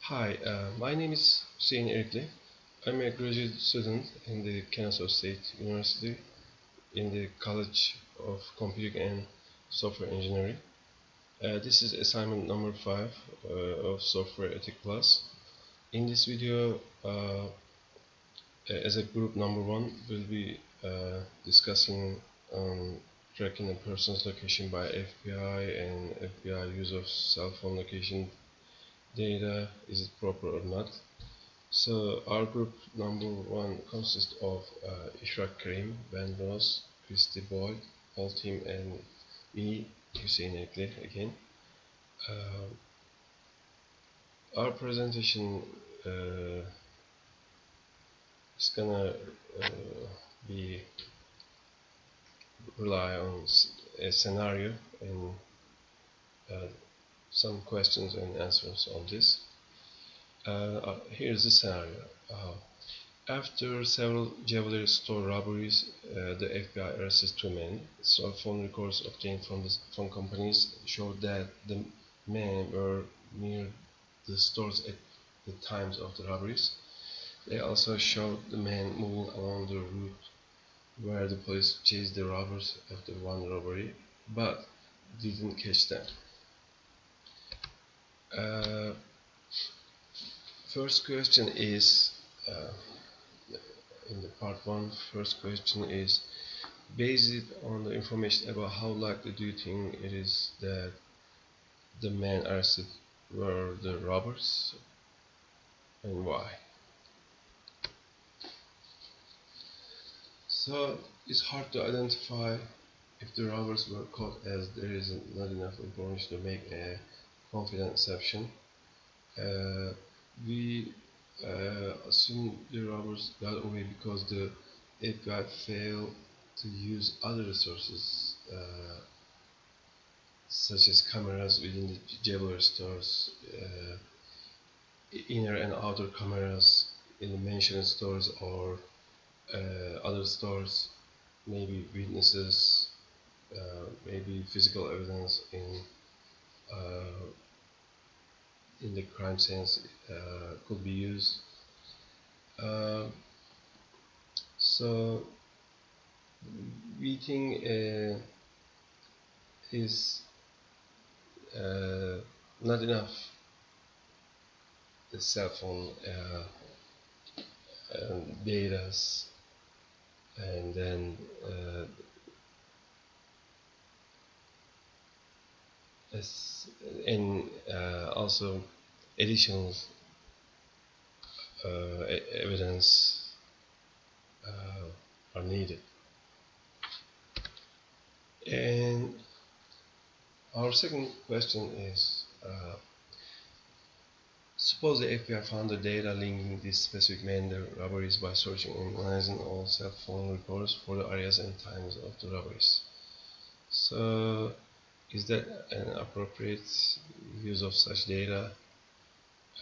Hi, my name is Hüseyin Erikli. I'm a graduate student in the Kennesaw State University in the College of Computing and Software Engineering. This is assignment number 5 of Software Ethic class. In this video, as a group number 1, we'll be discussing tracking a person's location by FBI and FBI use of cell phone location data, is it proper or not. So our group number 1 consists of Ishraq Karim, Ben Ross, Christy Boyd, Paul Team, and me, Hüseyin Ekli again. Our presentation is gonna be rely on a scenario and some questions and answers on this. Here's the scenario. After several jewelry store robberies, the FBI arrested 2 men. Cell phone records obtained from the phone companies showed that the men were near the stores at the times of the robberies. They also showed the men moving along the route where the police chased the robbers after one robbery, but didn't catch them. Uh, First question is, in the part 1, first question is, based on the information about how likely do you think it is that the men arrested were the robbers and why? So it's hard to identify if the robbers were caught as there is not enough information to make a confident assumption. We assume the robbers got away because the FBI failed to use other resources such as cameras within the jewelry stores, inner and outer cameras in the mentioned stores or other stores, maybe witnesses, maybe physical evidence uh, in the crime scenes could be used. Uh, so we think is not enough the cell phone data, and then and also additional evidence are needed. And our second question is, suppose the FBI found the data linking this specific man to robberies by searching and analyzing all cell phone records for the areas and times of the robberies. So, is that an appropriate use of such data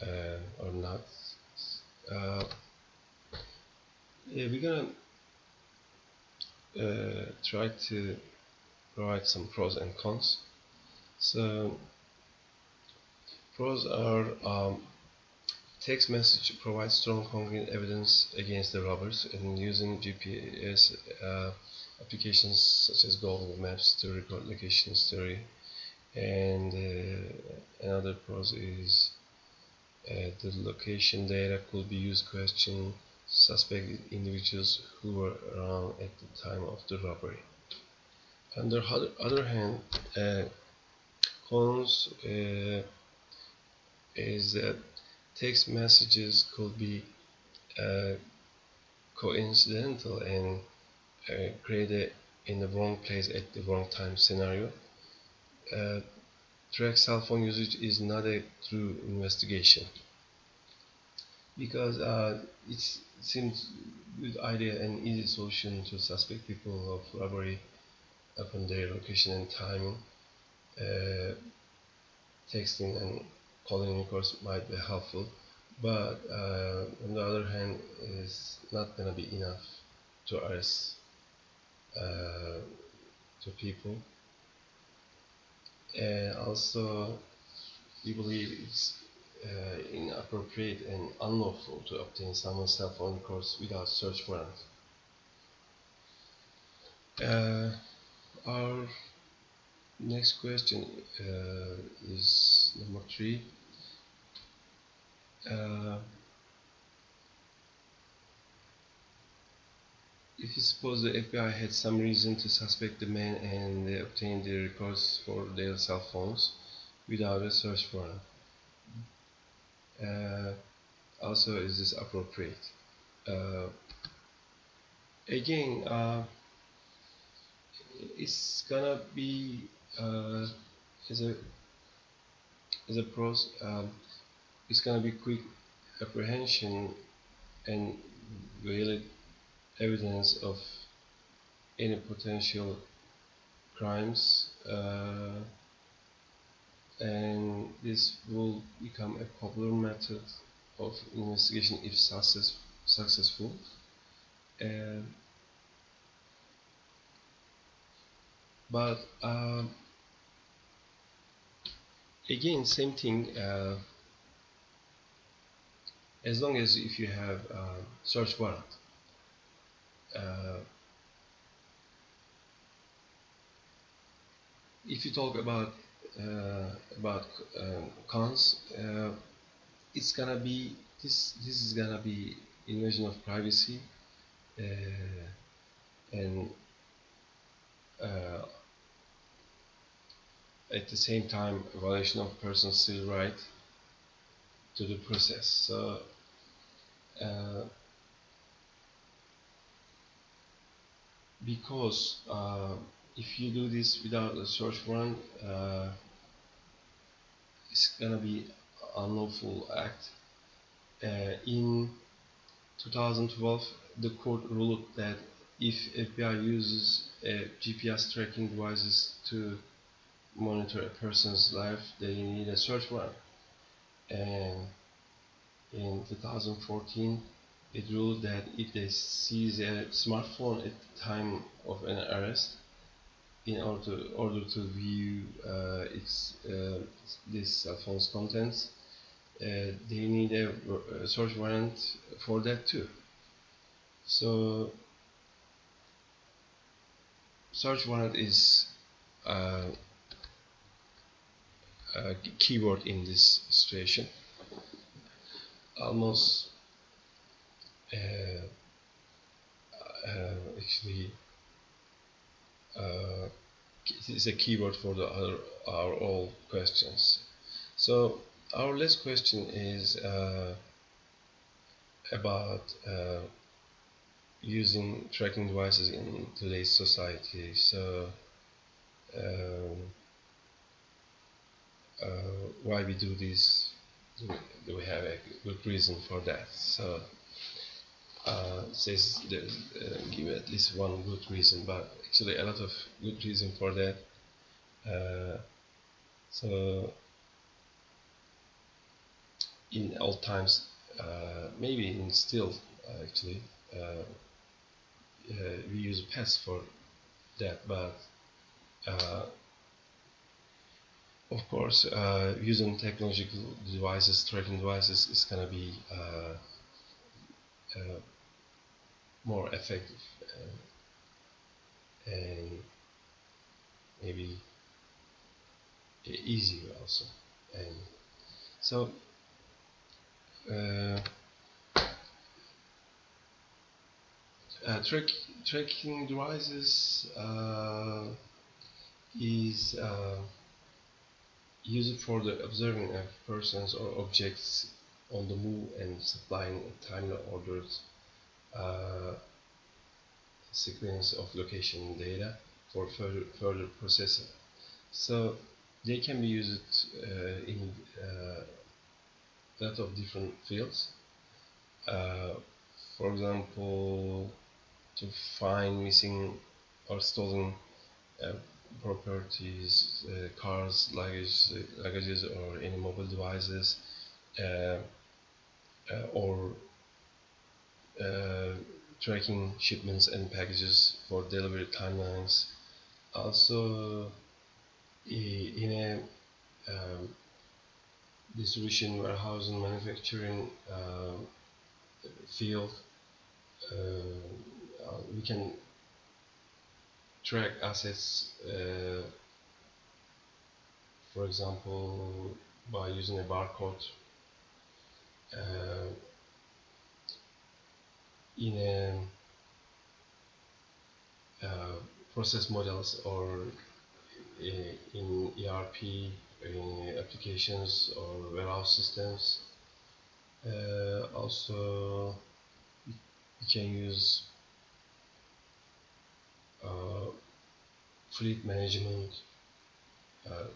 or not? We're gonna try to provide some pros and cons. So, pros are text message provides strong concrete evidence against the robbers, and using GPS applications such as Google Maps to record location history. And another pros is the location data could be used to question suspected individuals who were around at the time of the robbery. On the other hand, cons is that text messages could be coincidental and created in the wrong place at the wrong time scenario. Track cell phone usage is not a true investigation because it seems good idea and easy solution to suspect people of robbery upon their location and timing. Texting and calling records might be helpful, but on the other hand, is not going to be enough to arrest to people. And also, we believe it's inappropriate and unlawful to obtain someone's cell phone records without search warrant. Our next question is number 3. If you suppose the FBI had some reason to suspect the man and they obtained the records for their cell phones without a search warrant, also is this appropriate? Uh, Again, it's gonna be as a pros. It's gonna be quick apprehension and valid evidence of any potential crimes, and this will become a popular method of investigation if successful. But again, same thing. As long as if you have search warrant, uh, if you talk about cons, it's gonna be this is gonna be invasion of privacy, and uh, at the same time violation of person's civil right to the process. So because if you do this without a search warrant, it's gonna be unlawful act. In 2012, the court ruled that if FBI uses GPS tracking devices to monitor a person's life, they need a search warrant. And in 2014, it ruled that if they seize a smartphone at the time of an arrest, in order to view this cell phone's contents, they need a search warrant for that too. So search warrant is a keyword in this situation. Almost actually it is a keyword for our all questions. So our last question is about using tracking devices in today's society. So why we do this? Do we have a good reason for that? So says give at least one good reason, but actually a lot of good reason for that. So in old times, maybe in still actually, we use pets for that, but of course, using technological devices, tracking devices, is gonna be more effective and maybe easier also. And so tracking devices is used for the observing of persons or objects on the move and supplying timely ordered sequence of location data for further processing. So they can be used in a lot of different fields. For example, to find missing or stolen uh, properties, cars, luggages, or any mobile devices, uh, or tracking shipments and packages for delivery timelines. Also, in a distribution, warehousing, manufacturing field. We can track assets, for example, by using a barcode uh, in a process models or in ERP, in applications or warehouse systems. Also, you can use uh, fleet management uh,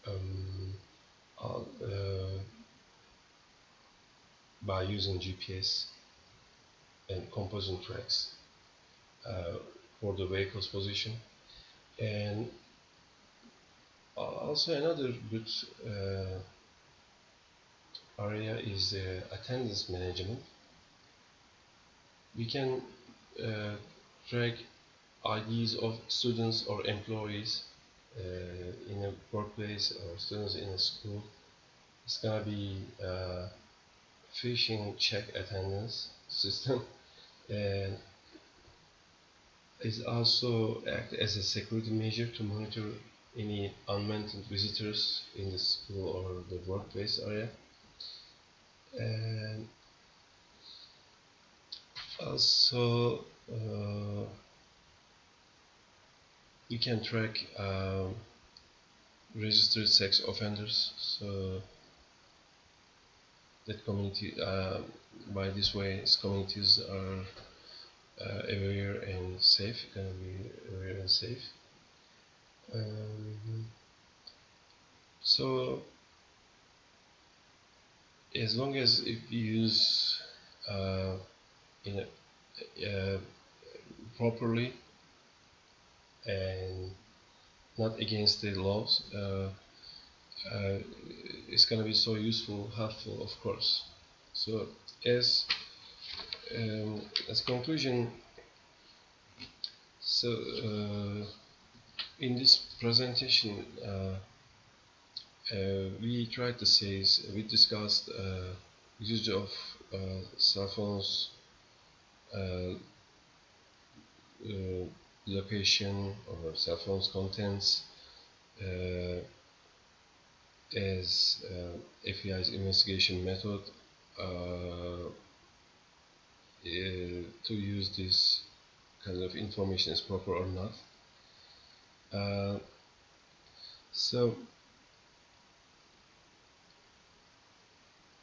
um, by using GPS and composite tracks uh, for the vehicle's position. And also another good area is attendance management. We can uh, track IDs of students or employees in a workplace or students in a school. It's gonna be phishing check attendance system, and it also act as a security measure to monitor any unwanted visitors in the school or the workplace area. And also you can track registered sex offenders, so that community by this way communities are aware and safe, gonna be aware and safe. um, so as long as if you use uh, in properly and not against the laws, it's gonna be so useful, helpful, of course. So as as conclusion, so in this presentation, we tried to say we discussed usage of cell phones, uh, uh, location or cell phones contents as FEI's investigation method to use this kind of information is proper or not. Uh, so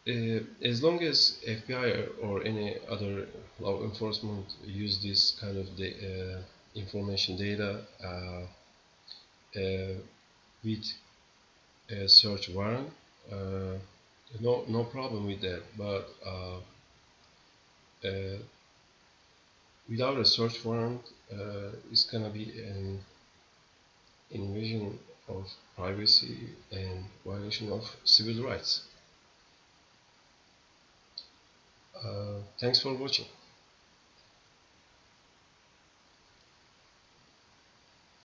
as long as FBI or any other law enforcement use this kind of information data with a search warrant, no problem with that. But uh, without a search warrant, it's gonna be an invasion of privacy and violation of civil rights. Thanks for watching.